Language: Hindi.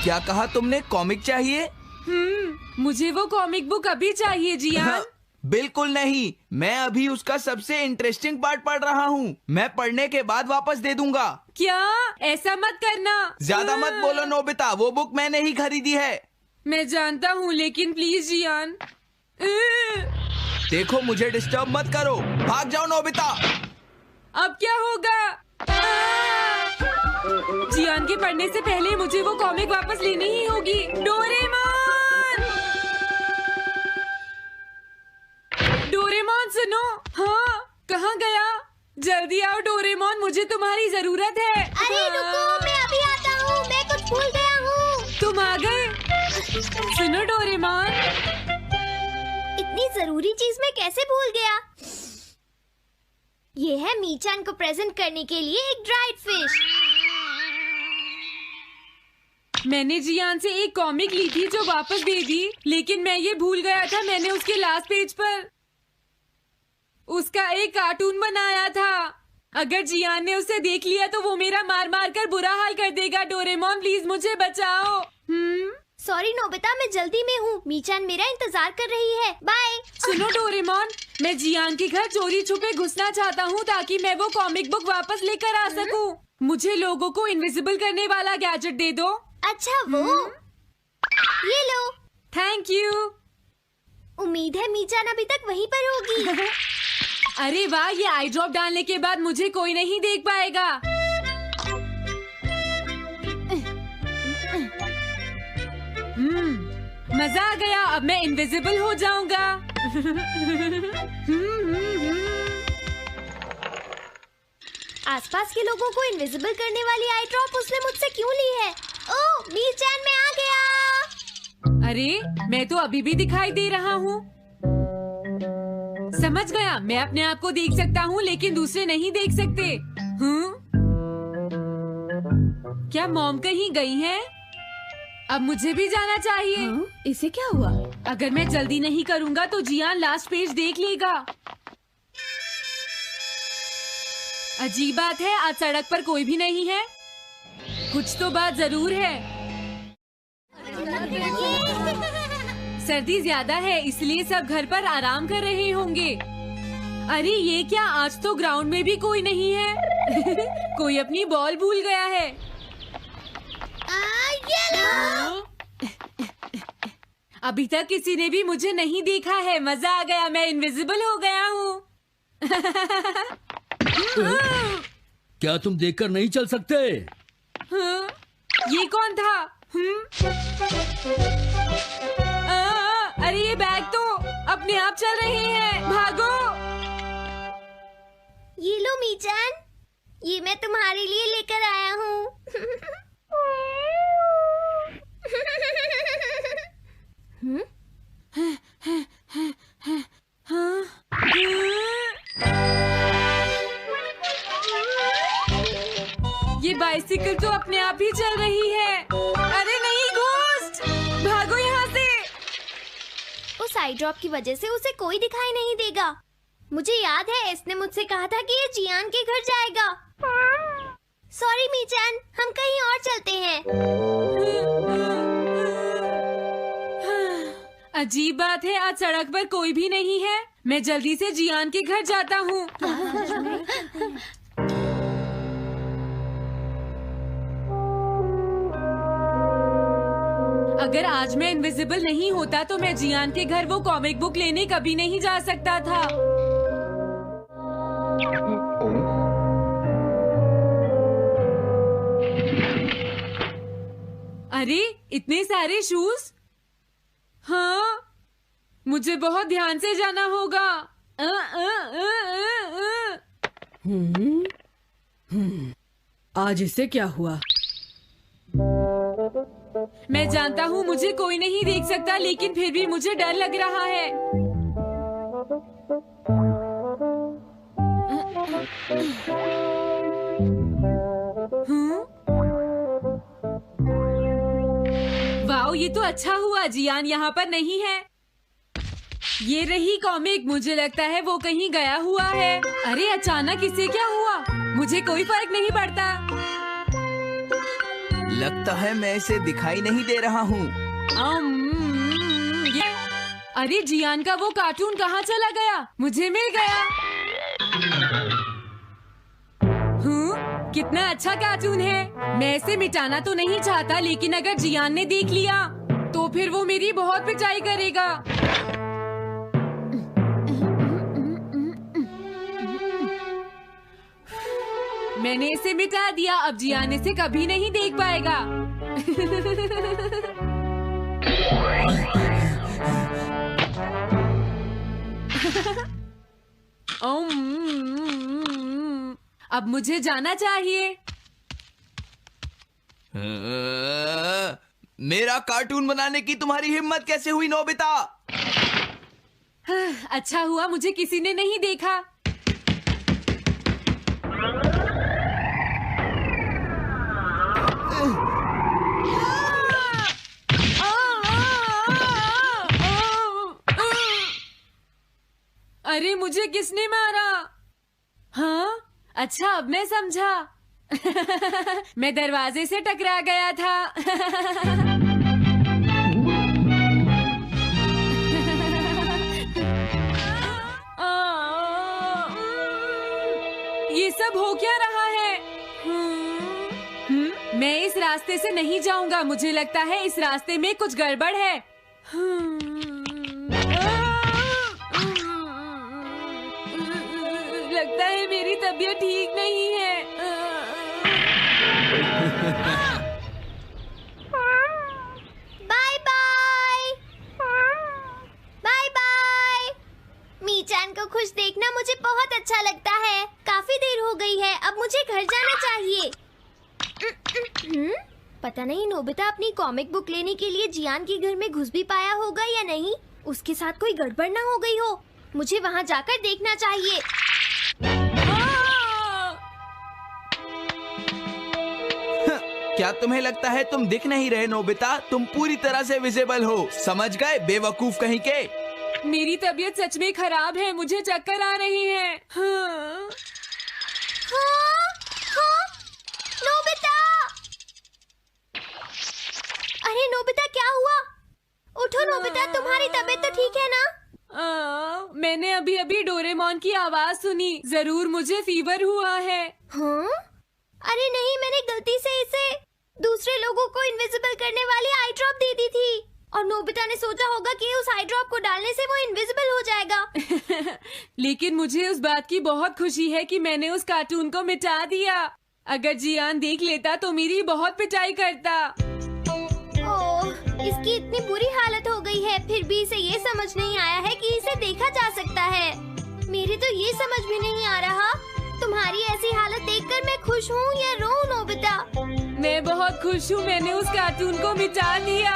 क्या कहा तुमने? कॉमिक चाहिए? मुझे वो कॉमिक बुक अभी चाहिए जियान। बिल्कुल नहीं, मैं अभी उसका सबसे इंटरेस्टिंग पार्ट पढ़ रहा हूँ। मैं पढ़ने के बाद वापस दे दूंगा। क्या? ऐसा मत करना। ज्यादा मत बोलो नोबिता, वो बुक मैंने ही खरीदी है। मैं जानता हूँ, लेकिन प्लीज जियान। देखो, मुझे डिस्टर्ब मत करो। भाग जाओ नोबिता। अब क्या होगा? जियान के पढ़ने से पहले मुझे वो कॉमिक वापस लेनी ही होगी। डोरेमोन! डोरेमोन सुनो। हाँ, कहाँ गया? जल्दी आओ डोरेमोन, मुझे तुम्हारी जरूरत है। अरे रुको, मैं अभी आता हूँ। मैं कुछ भूल गया हूँ। तुम आ गए? सुनो डोरेमोन, इतनी जरूरी चीज मैं कैसे भूल गया? ये है मीचान को प्रेजेंट करने के लिए एक ड्राइड फिश। मैंने जियान से एक कॉमिक ली थी जो वापस दे दी, लेकिन मैं ये भूल गया था मैंने उसके लास्ट पेज पर उसका एक कार्टून बनाया था। अगर जियान ने उसे देख लिया तो वो मेरा मार मार कर बुरा हाल कर देगा। डोरेमोन प्लीज मुझे बचाओ। सॉरी नोबिता, मैं जल्दी में हूँ। मीचान मेरा इंतजार कर रही है। बाय। सुनो डोरेमोन, मैं जियान के घर चोरी छुपे घुसना चाहता हूँ ताकि मैं वो कॉमिक बुक वापस लेकर आ सकूँ। मुझे लोगों को इनविजिबल करने वाला गैजेट दे दो। अच्छा वो ये लो। Thank you. उम्मीद है मीचान अभी तक वहीं पर होगी। अरे वाह, ये आई ड्रॉप डालने के बाद मुझे कोई नहीं देख पाएगा। मजा आ गया, अब मैं इनविजिबल हो जाऊंगा। आसपास के लोगों को इनविजिबल करने वाली आई ड्रॉप उसने मुझसे क्यों ली है? ओह, मीचान मैं आ गया। अरे, मैं तो अभी भी दिखाई दे रहा हूँ। समझ गया, मैं अपने आप को देख सकता हूँ लेकिन दूसरे नहीं देख सकते। क्या मॉम कहीं गई है? अब मुझे भी जाना चाहिए। इसे क्या हुआ? अगर मैं जल्दी नहीं करूँगा तो जियान लास्ट पेज देख लेगा। अजीब बात है, आज सड़क पर कोई भी नहीं है। कुछ तो बात जरूर है। सर्दी ज्यादा है इसलिए सब घर पर आराम कर रहे होंगे। अरे ये क्या, आज तो ग्राउंड में भी कोई नहीं है। कोई अपनी बॉल भूल गया है। ये लो। अभी तक किसी ने भी मुझे नहीं देखा है। मजा आ गया, मैं इनविजिबल हो गया हूँ। क्या तुम देखकर नहीं चल सकते? ये कौन था? अरे ये बैग तो अपने आप चल रहे हैं। भागो। ये लो मीचान, ये मैं तुम्हारे लिए लेकर आया हूँ। ये बाइसिकल तो अपने आप ही चल रही है। अरे नहीं, घोस्ट! भागो यहाँ से। उस आई ड्रॉप की वजह से उसे कोई दिखाई नहीं देगा। मुझे याद है इसने मुझसे कहा था कि ये जियान के घर जाएगा। सॉरी मीचान, हम कहीं और चलते हैं। अजीब बात है, आज सड़क पर कोई भी नहीं है। मैं जल्दी से जियान के घर जाता हूँ। अगर आज मैं इनविजिबल नहीं होता तो मैं जियान के घर वो कॉमिक बुक लेने कभी नहीं जा सकता था। अरे इतने सारे शूज। हाँ, मुझे बहुत ध्यान से जाना होगा। आज इसे क्या हुआ? मैं जानता हूँ मुझे कोई नहीं देख सकता, लेकिन फिर भी मुझे डर लग रहा है। वाओ, ये तो अच्छा हुआ जियान यहाँ पर नहीं है। ये रही कॉमिक। मुझे लगता है वो कहीं गया हुआ है। अरे अचानक इसे क्या हुआ? मुझे कोई फर्क नहीं पड़ता। लगता है मैं इसे दिखाई नहीं दे रहा हूँ। अरे जियान का वो कार्टून कहाँ चला गया? मुझे मिल गया। कितना अच्छा कार्टून है। मैं इसे मिटाना तो नहीं चाहता, लेकिन अगर जियान ने देख लिया तो फिर वो मेरी बहुत पिटाई करेगा। मैंने इसे मिटा दिया, अब जियान इसे कभी नहीं देख पाएगा। अब मुझे जाना चाहिए। मेरा कार्टून बनाने की तुम्हारी हिम्मत कैसे हुई नोबिता? अच्छा हुआ मुझे किसी ने नहीं देखा। अरे मुझे किसने मारा? हाँ, अच्छा अब मैं समझा। मैं दरवाजे से टकरा गया था। ये सब हो क्या रहा है? मैं इस रास्ते से नहीं जाऊंगा। मुझे लगता है इस रास्ते में कुछ गड़बड़ है। लगता है मेरी तबीयत ठीक नहीं है। Bye bye, bye bye. मीचान को खुश देखना मुझे बहुत अच्छा लगता है। काफी देर हो गई है, अब मुझे घर जाना चाहिए। पता नहीं नोबिता अपनी कॉमिक बुक लेने के लिए जियान के घर में घुस भी पाया होगा या नहीं। उसके साथ कोई गड़बड़ ना हो गई हो। मुझे वहाँ जाकर देखना चाहिए। क्या तुम्हें लगता है तुम दिख नहीं रहे नोबिता? तुम पूरी तरह से विजिबल हो। समझ गए बेवकूफ कहीं के। मेरी तबीयत सच में खराब है। मुझे चक्कर आ रही है। हाँ। नोबिता! अरे नोबिता क्या हुआ? उठो नोबिता, तुम्हारी तबीयत तो ठीक है ना? मैंने अभी अभी डोरेमोन की आवाज सुनी। जरूर मुझे फीवर हुआ है। हाँ? अरे नहीं, मैंने गलती से इसे दूसरे लोगों को इनविजिबल करने वाली आई ड्रॉप दे दी थी और नोबिता ने सोचा होगा कि उस आई ड्रॉप को डालने से वो इनविजिबल हो जाएगा। लेकिन मुझे उस बात की बहुत खुशी है कि मैंने उस कार्टून को मिटा दिया। अगर जियान देख लेता तो मेरी बहुत पिटाई करता। ओह, इसकी इतनी बुरी हालत हो गई है, फिर भी इसे ये समझ नहीं आया है कि इसे देखा जा सकता है। मेरे तो ये समझ भी नहीं आ रहा। तुम्हारी ऐसी हालत देखकर मैं खुश हूँ या रोऊं नोबिता? मैं बहुत खुश हूँ। मैंने उस कार्टून को मिटा दिया।